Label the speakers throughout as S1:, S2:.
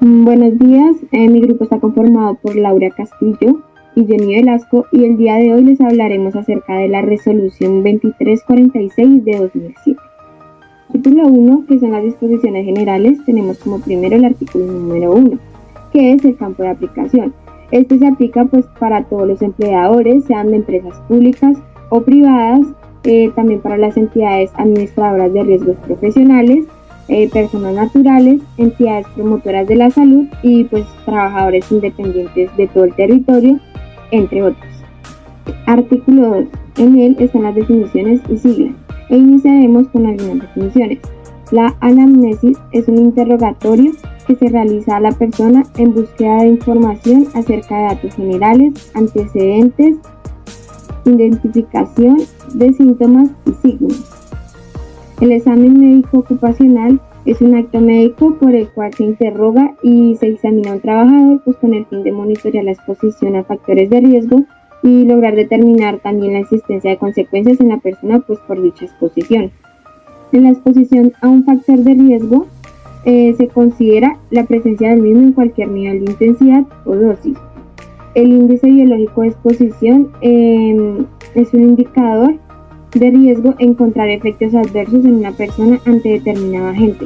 S1: Buenos días, mi grupo está conformado por Laura Castillo y Jenny Velasco y el día de hoy les hablaremos acerca de la resolución 2346 de 2007. Título 1, que son las disposiciones generales, tenemos como primero el artículo número 1, que es el campo de aplicación. Este se aplica pues para todos los empleadores, sean de empresas públicas o privadas, también para las entidades administradoras de riesgos profesionales, personas naturales, entidades promotoras de la salud y pues trabajadores independientes de todo el territorio, entre otros. Artículo 2. En él están las definiciones y siglas. E iniciaremos con algunas definiciones. La anamnesis es un interrogatorio que se realiza a la persona en búsqueda de información acerca de datos generales, antecedentes, identificación de síntomas y signos. El examen médico ocupacional es un acto médico por el cual se interroga y se examina a un trabajador pues, con el fin de monitorear la exposición a factores de riesgo y lograr determinar también la existencia de consecuencias en la persona pues, por dicha exposición. En la exposición a un factor de riesgo se considera la presencia del mismo en cualquier nivel de intensidad o dosis. El índice biológico de exposición es un indicador de riesgo encontrar efectos adversos en una persona ante determinada agente.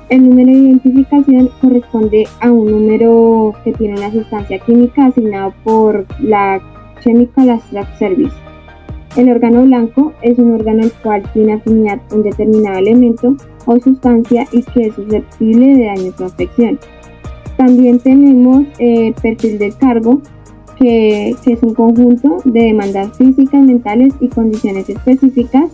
S1: El número de identificación corresponde a un número que tiene una sustancia química asignado por la Chemical Abstract Service. El órgano blanco es un órgano el cual tiene afinidad a un determinado elemento o sustancia y que es susceptible de daños o afección. También tenemos perfil del cargo, que es un conjunto de demandas físicas, mentales y condiciones específicas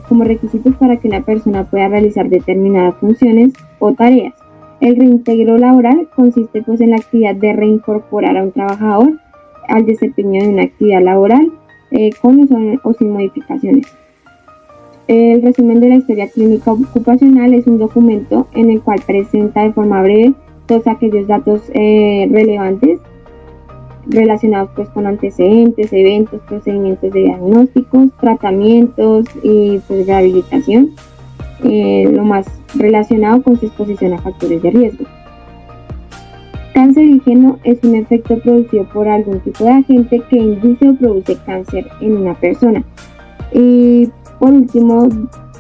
S1: como requisitos para que una persona pueda realizar determinadas funciones o tareas. El reintegro laboral consiste pues en la actividad de reincorporar a un trabajador al desempeño de una actividad laboral con o sin modificaciones. El resumen de la historia clínica ocupacional es un documento en el cual presenta de forma breve todos aquellos datos relevantes relacionados pues con antecedentes, eventos, procedimientos de diagnósticos, tratamientos y pues rehabilitación, lo más relacionado con su exposición a factores de riesgo. Cancerígeno es un efecto producido por algún tipo de agente que induce o produce cáncer en una persona. Y por último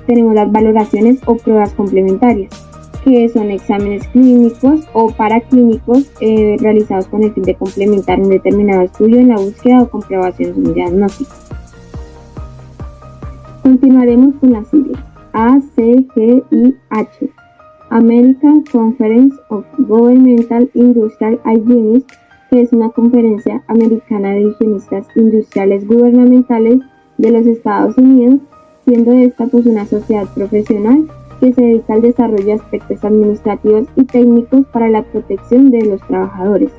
S1: tenemos las valoraciones o pruebas complementarias, que son exámenes clínicos o paraclínicos realizados con el fin de complementar un determinado estudio en la búsqueda o comprobación de un diagnóstico. Continuaremos con las siglas ACGIH, American Conference of Governmental Industrial Hygienists, que es una conferencia americana de higienistas industriales gubernamentales de los Estados Unidos, siendo esta pues una sociedad profesional que se dedica al desarrollo de aspectos administrativos y técnicos para la protección de los trabajadores.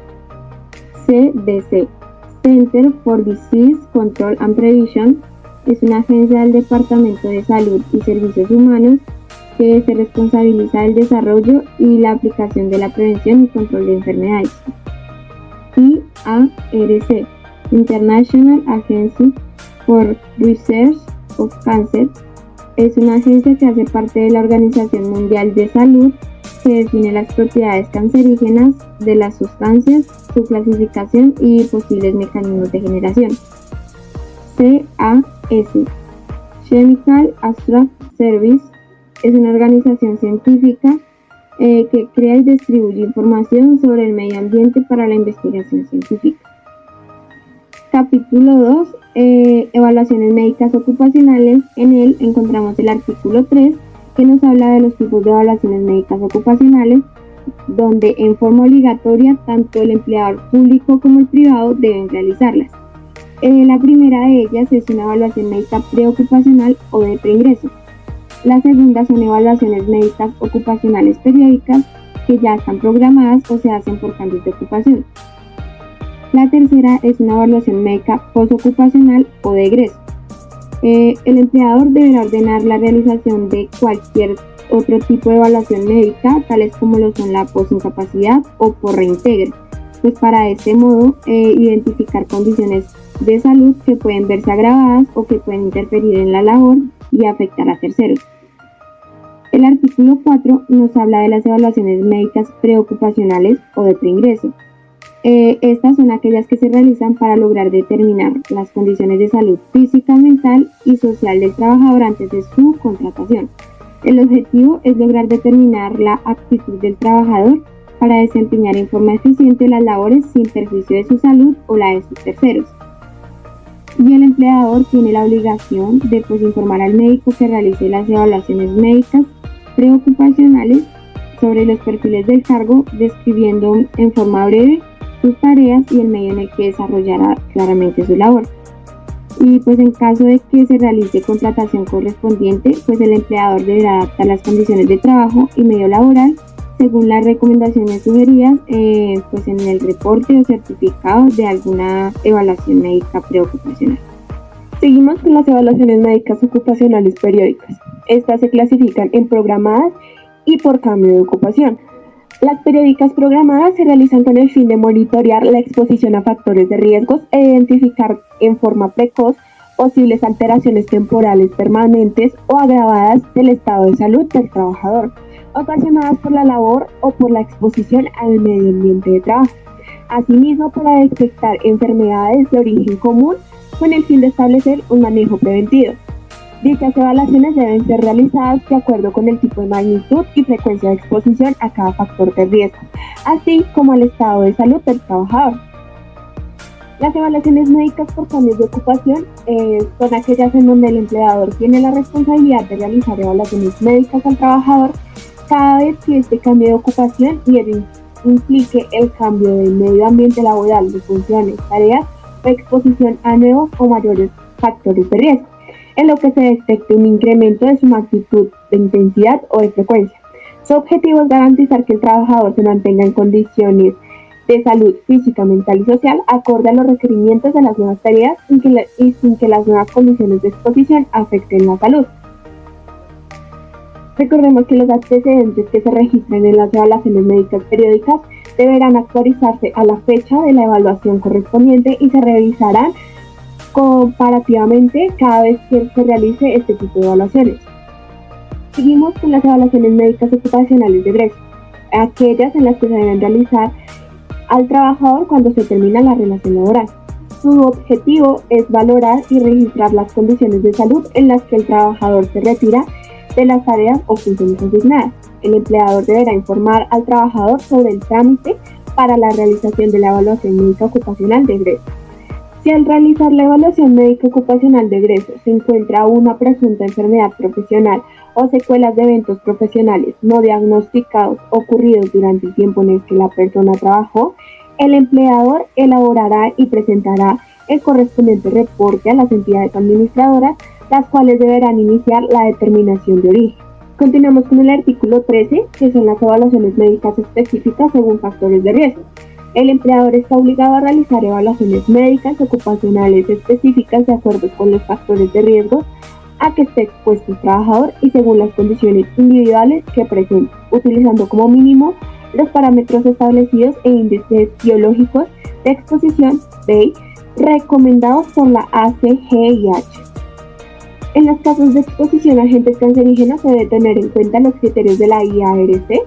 S1: CDC, Center for Disease Control and Prevention, es una agencia del Departamento de Salud y Servicios Humanos que se responsabiliza del desarrollo y la aplicación de la prevención y control de enfermedades. IARC, International Agency for Research of Cancer, es una agencia que hace parte de la Organización Mundial de Salud que define las propiedades cancerígenas de las sustancias, su clasificación y posibles mecanismos de generación. CAS, Chemical Abstract Service, es una organización científica que crea y distribuye información sobre el medio ambiente para la investigación científica. Capítulo 2. Evaluaciones médicas ocupacionales. En él encontramos el artículo 3, que nos habla de los tipos de evaluaciones médicas ocupacionales, donde en forma obligatoria tanto el empleador público como el privado deben realizarlas. La primera de ellas es una evaluación médica preocupacional o de preingreso. La segunda son evaluaciones médicas ocupacionales periódicas que ya están programadas o se hacen por cambios de ocupación. La tercera es una evaluación médica postocupacional o de egreso. El empleador deberá ordenar la realización de cualquier otro tipo de evaluación médica, tales como lo son la posincapacidad o por reintegro, pues para este modo identificar condiciones de salud que pueden verse agravadas o que pueden interferir en la labor y afectar a terceros. El artículo 4 nos habla de las evaluaciones médicas preocupacionales o de preingreso. Estas son aquellas que se realizan para lograr determinar las condiciones de salud física, mental y social del trabajador antes de su contratación. El objetivo es lograr determinar la aptitud del trabajador para desempeñar en forma eficiente las labores sin perjuicio de su salud o la de sus terceros. Y el empleador tiene la obligación de informar al médico que realice las evaluaciones médicas preocupacionales sobre los perfiles del cargo, describiendo en forma breve sus tareas y el medio en el que desarrollará claramente su labor. Y pues en caso de que se realice contratación correspondiente, pues el empleador deberá adaptar las condiciones de trabajo y medio laboral según las recomendaciones sugeridas pues en el reporte o certificado de alguna evaluación médica preocupacional.
S2: Seguimos con las evaluaciones médicas ocupacionales periódicas. Estas se clasifican en programadas y por cambio de ocupación. Las periódicas programadas se realizan con el fin de monitorear la exposición a factores de riesgos e identificar en forma precoz posibles alteraciones temporales permanentes o agravadas del estado de salud del trabajador, ocasionadas por la labor o por la exposición al medio ambiente de trabajo. Asimismo, para detectar enfermedades de origen común con el fin de establecer un manejo preventivo. Dichas evaluaciones deben ser realizadas de acuerdo con el tipo de magnitud y frecuencia de exposición a cada factor de riesgo, así como el estado de salud del trabajador. Las evaluaciones médicas por cambios de ocupación son aquellas en donde el empleador tiene la responsabilidad de realizar evaluaciones médicas al trabajador cada vez que este cambio de ocupación implique el cambio del medio ambiente laboral, de funciones, tareas o exposición a nuevos o mayores factores de riesgo, en lo que se detecte un incremento de su magnitud, de intensidad o de frecuencia. Su objetivo es garantizar que el trabajador se mantenga en condiciones de salud física, mental y social acorde a los requerimientos de las nuevas tareas y sin que las nuevas condiciones de exposición afecten la salud. Recordemos que los antecedentes que se registren en las evaluaciones médicas periódicas deberán actualizarse a la fecha de la evaluación correspondiente y se revisarán comparativamente cada vez que se realice este tipo de evaluaciones. Seguimos con las evaluaciones médicas ocupacionales de egreso, aquellas en las que se deben realizar al trabajador cuando se termina la relación laboral. Su objetivo es valorar y registrar las condiciones de salud en las que el trabajador se retira de las tareas o funciones asignadas. El empleador deberá informar al trabajador sobre el trámite para la realización de la evaluación médica ocupacional de egreso. Si al realizar la evaluación médica ocupacional de egreso se encuentra una presunta enfermedad profesional o secuelas de eventos profesionales no diagnosticados ocurridos durante el tiempo en el que la persona trabajó, el empleador elaborará y presentará el correspondiente reporte a las entidades administradoras, las cuales deberán iniciar la determinación de origen. Continuamos con el artículo 13, que son las evaluaciones médicas específicas según factores de riesgo. El empleador está obligado a realizar evaluaciones médicas ocupacionales específicas de acuerdo con los factores de riesgo a que esté expuesto el trabajador y según las condiciones individuales que presente, utilizando como mínimo los parámetros establecidos e índices biológicos de exposición BEI recomendados por la ACGIH. En los casos de exposición a agentes cancerígenos se debe tener en cuenta los criterios de la IARC.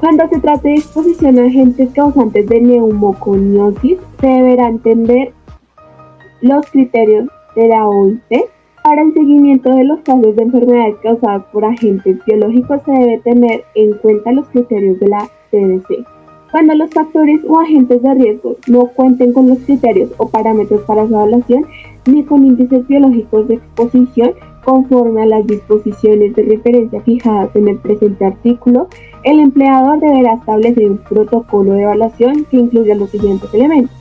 S2: Cuando se trate de exposición a agentes causantes de neumoconiosis, se deberá entender los criterios de la OIT. Para el seguimiento de los casos de enfermedades causadas por agentes biológicos se debe tener en cuenta los criterios de la CDC. Cuando los factores o agentes de riesgo no cuenten con los criterios o parámetros para su evaluación, ni con índices biológicos de exposición conforme a las disposiciones de referencia fijadas en el presente artículo, el empleador deberá establecer un protocolo de evaluación que incluya los siguientes elementos.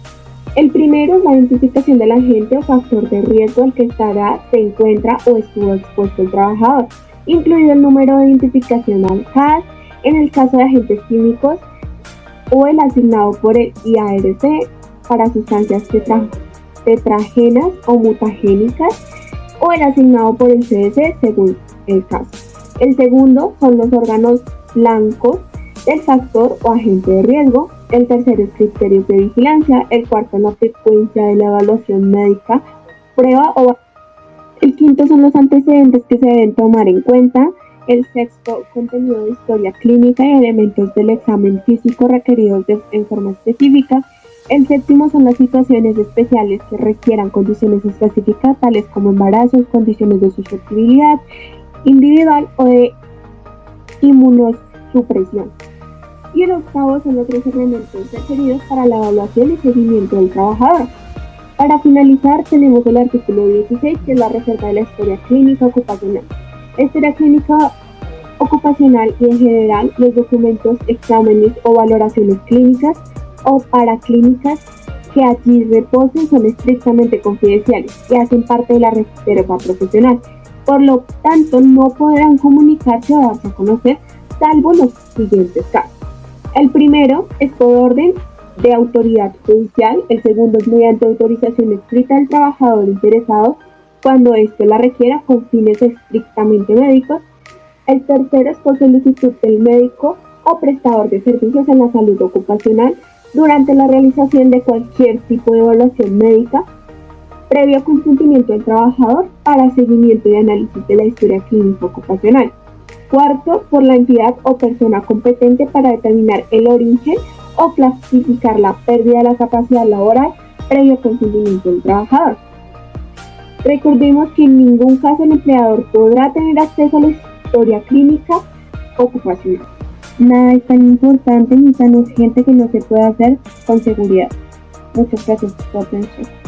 S2: El primero es la identificación del agente o factor de riesgo al que se encuentra o estuvo expuesto el trabajador, incluido el número de identificación ANCAD en el caso de agentes químicos o el asignado por el IARC para sustancias tetragenas o mutagénicas o el asignado por el CDC según el caso. El segundo son los órganos blancos del factor o agente de riesgo. El tercero es criterios de vigilancia. El cuarto es la frecuencia de la evaluación médica, prueba o... El quinto son los antecedentes que se deben tomar en cuenta El sexto, contenido de historia clínica y elementos del examen físico requeridos en forma específica. El séptimo son las situaciones especiales que requieran condiciones específicas, tales como embarazos, condiciones de susceptibilidad individual o de inmunosupresión. Y el octavo son otros elementos requeridos para la evaluación y seguimiento del trabajador. Para finalizar, tenemos el artículo 16, que es la reserva de la historia clínica ocupacional. La historia clínica ocupacional y en general los documentos, exámenes o valoraciones clínicas o paraclínicas que allí reposen son estrictamente confidenciales y hacen parte de la reserva profesional. Por lo tanto, no podrán comunicarse o darse a conocer, salvo los siguientes casos. El primero es por orden de autoridad judicial. El segundo es mediante autorización escrita del trabajador interesado cuando éste la requiera con fines estrictamente médicos. El tercero es por solicitud del médico o prestador de servicios en la salud ocupacional durante la realización de cualquier tipo de evaluación médica, previo consentimiento del trabajador para seguimiento y análisis de la historia clínica ocupacional. Cuarto, por la entidad o persona competente para determinar el origen o clasificar la pérdida de la capacidad laboral previo consentimiento del trabajador. Recordemos que en ningún caso el empleador podrá tener acceso a la historia clínica ocupacional.
S1: Nada es tan importante ni tan urgente que no se pueda hacer con seguridad. Muchas gracias por su atención.